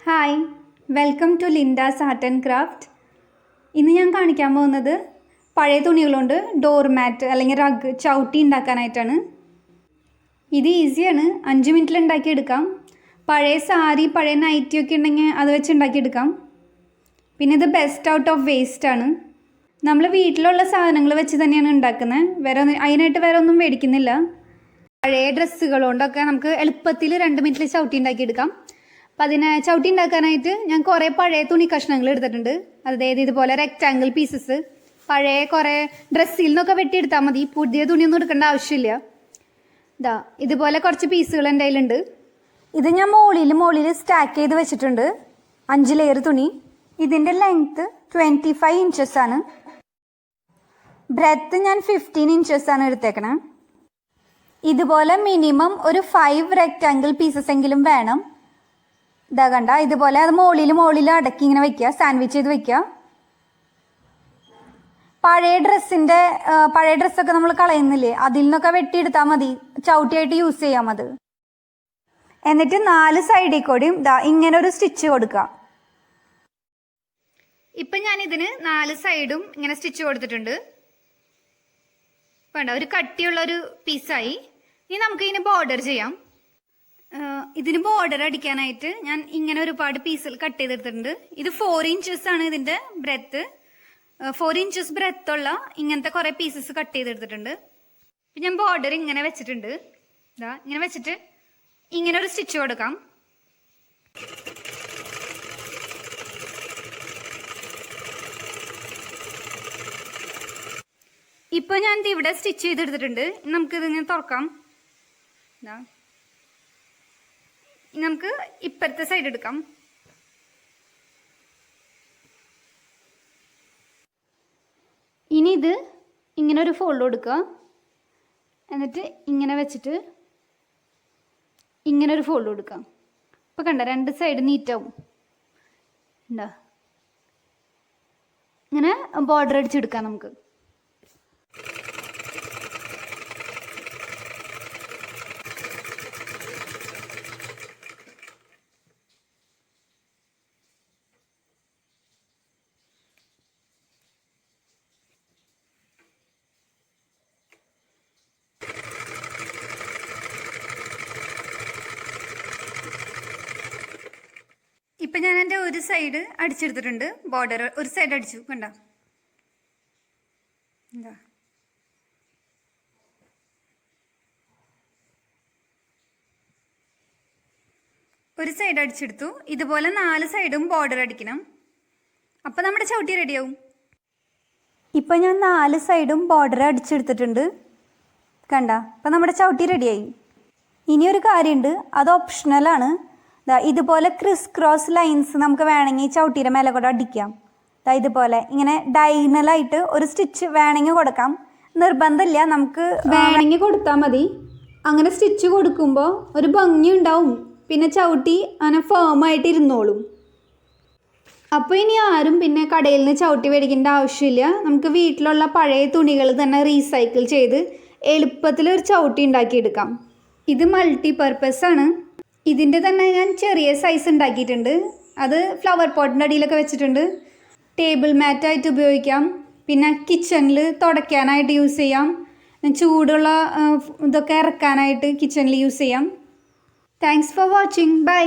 Hi, welcome to Linda's art and craft. ഇന്ന് ഞാൻ കാണിക്കാൻ പോകുന്നത് പഴയ തുണികളുണ്ട് ഡോർമാറ്റ് അല്ലെങ്കിൽ റഗ് ചവിട്ടി ഉണ്ടാക്കാനായിട്ടാണ്. ഇത് ഈസിയാണ്, 5 മിനിറ്റിൽ ഉണ്ടാക്കിയെടുക്കാം. പഴയ സാരി പഴയ നൈറ്റിയൊക്കെ ഉണ്ടെങ്കിൽ അത് വെച്ച് ഉണ്ടാക്കിയെടുക്കാം. പിന്നെ ഇത് ബെസ്റ്റ് ഔട്ട് ഓഫ് വേസ്റ്റ് ആണ്. നമ്മൾ വീട്ടിലുള്ള സാധനങ്ങൾ വെച്ച് തന്നെയാണ് ഉണ്ടാക്കുന്നത്. അതിനായിട്ട് വേറെ ഒന്നും മേടിക്കുന്നില്ല. പഴയ ഡ്രസ്സുകൾ കൊണ്ടൊക്കെ നമുക്ക് എളുപ്പത്തിൽ 2 മിനിറ്റിൽ ചവിട്ടി ഉണ്ടാക്കിയെടുക്കാം. അപ്പം അതിനെ ചവിട്ടി ഉണ്ടാക്കാനായിട്ട് ഞാൻ കുറേ പഴയ തുണി കഷ്ണങ്ങൾ എടുത്തിട്ടുണ്ട്. അതായത് ഇതുപോലെ റെക്റ്റാങ്കിൾ പീസസ് പഴയ കുറേ ഡ്രസ്സിൽ നിന്നൊക്കെ വെട്ടിയെടുത്താൽ മതി. പുതിയ തുണിയൊന്നും എടുക്കേണ്ട ആവശ്യമില്ല. ഇതുപോലെ കുറച്ച് പീസുകൾ എൻ്റെ കയ്യിലുണ്ട്. ഇത് ഞാൻ മുകളിൽ സ്റ്റാക്ക് ചെയ്ത് വെച്ചിട്ടുണ്ട്. 5 ലെയർ തുണി. ഇതിൻ്റെ ലെങ്ത്ത് 25 ഇഞ്ചസ് ആണ്. ബ്രെഡ്ത്ത് ഞാൻ 15 ഇഞ്ചസ് ആണ് എടുത്തേക്കണേ. ഇതുപോലെ മിനിമം ഒരു 5 റെക്റ്റാങ്കിൾ പീസസ് എങ്കിലും വേണം. ഇതാ കണ്ട, ഇതുപോലെ അത് മുകളിൽ അടക്കി ഇങ്ങനെ വെക്കുക, സാൻഡ്വിച്ച് ചെയ്ത് വെക്കുക. പഴയ ഡ്രസ്സൊക്കെ നമ്മൾ കളയുന്നില്ലേ, അതിൽ നിന്നൊക്കെ വെട്ടിയെടുത്താൽ മതി. ചവിട്ടിയായിട്ട് യൂസ് ചെയ്യാം അത്. എന്നിട്ട് 4 സൈഡിൽ കൂടിയും ഇങ്ങനെ ഒരു സ്റ്റിച്ച് കൊടുക്കുക. ഇപ്പം ഞാൻ ഇതിന് 4 സൈഡും ഇങ്ങനെ സ്റ്റിച്ച് കൊടുത്തിട്ടുണ്ട്. വേണ്ട, ഒരു കട്ടിയുള്ളൊരു പീസായി. ഇനി നമുക്ക് ഇതിന് ബോർഡർ ചെയ്യാം. ഇതിന് ബോർഡർ അടിക്കാനായിട്ട് ഞാൻ ഇങ്ങനെ ഒരുപാട് പീസുകൾ കട്ട് ചെയ്തെടുത്തിട്ടുണ്ട്. ഇത് 4 ഇഞ്ചസ് ആണ് ഇതിൻ്റെ ബ്രെഡ്ത്ത്. 4 ഇഞ്ചസ് ബ്രെഡ്ത്തുള്ള ഇങ്ങനത്തെ കുറേ പീസസ് കട്ട് ചെയ്തെടുത്തിട്ടുണ്ട്. ഇപ്പം ഞാൻ ബോർഡർ ഇങ്ങനെ വെച്ചിട്ടുണ്ട്. ഇങ്ങനെ വെച്ചിട്ട് ഇങ്ങനെ ഒരു സ്റ്റിച്ച് കൊടുക്കാം. ഇപ്പം ഞാൻ ഇവിടെ സ്റ്റിച്ച് ചെയ്തെടുത്തിട്ടുണ്ട്. നമുക്കിതിങ്ങനെ തുറക്കാം. നമുക്ക് ഇപ്പുറത്തെ സൈഡ് എടുക്കാം. ഇനി ഇത് ഇങ്ങനെ ഒരു ഫോൾഡ് കൊടുക്കുക. എന്നിട്ട് ഇങ്ങനെ വെച്ചിട്ട് ഇങ്ങനെ ഒരു ഫോൾഡ് കൊടുക്കാം. ഇപ്പം കണ്ട, 2 സൈഡ് നീറ്റാവും. എന്താ ഇങ്ങനെ ബോർഡർ അടിച്ചെടുക്കാം നമുക്ക്. ഇപ്പം ഞാൻ എൻ്റെ ഒരു സൈഡ് അടിച്ചെടുത്തിട്ടുണ്ട്. ബോർഡർ ഒരു സൈഡ് അടിച്ചു, കണ്ട. എന്താ ഒരു സൈഡ് അടിച്ചെടുത്തു. ഇതുപോലെ 4 സൈഡും ബോർഡർ അടിക്കണം. അപ്പം നമ്മുടെ ചവിട്ടി റെഡിയാവും. ഇപ്പം ഞാൻ 4 സൈഡും ബോർഡർ അടിച്ചെടുത്തിട്ടുണ്ട്, കണ്ട. അപ്പം നമ്മുടെ ചവിട്ടി റെഡിയായി. ഇനിയൊരു കാര്യമുണ്ട്, അത് ഓപ്ഷണലാണ്. ഇതുപോലെ ക്രിസ് ക്രോസ് ലൈൻസ് നമുക്ക് വേണമെങ്കിൽ ചവിട്ടിയുടെ മേലെ കൂടെ അടിക്കാം. ഇതുപോലെ ഇങ്ങനെ ഡയഗണലായിട്ട് ഒരു സ്റ്റിച്ച് വേണമെങ്കിൽ കൊടുക്കാം. നിർബന്ധമില്ല, നമുക്ക് വേണമെങ്കിൽ കൊടുത്താൽ മതി. അങ്ങനെ സ്റ്റിച്ച് കൊടുക്കുമ്പോൾ ഒരു ഭംഗി ഉണ്ടാവും. പിന്നെ ചവിട്ടി അങ്ങനെ ഫേമായിട്ട് ഇരുന്നോളും. അപ്പോൾ ഇനി ആരും പിന്നെ കടയിൽ നിന്ന് ചവിട്ടി മേടിക്കേണ്ട ആവശ്യമില്ല. നമുക്ക് വീട്ടിലുള്ള പഴയ തുണികൾ തന്നെ റീസൈക്കിൾ ചെയ്ത് എളുപ്പത്തിൽ ഒരു ചവിട്ടി ഉണ്ടാക്കിയെടുക്കാം. ഇത് മൾട്ടി പർപ്പസ് ആണ്. ഇതിൻ്റെ തന്നെ ഞാൻ ചെറിയ സൈസ് ഉണ്ടാക്കിയിട്ടുണ്ട്. അത് ഫ്ലവർ പോട്ടിൻ്റെ അടിയിലൊക്കെ വെച്ചിട്ടുണ്ട്. ടേബിൾ മാറ്റായിട്ട് ഉപയോഗിക്കാം. പിന്നെ കിച്ചണിൽ തുടയ്ക്കാനായിട്ട് യൂസ് ചെയ്യാം. ചൂടുള്ള ഇതൊക്കെ ഇറക്കാനായിട്ട് കിച്ചണിൽ യൂസ് ചെയ്യാം. Thanks for watching. ബൈ.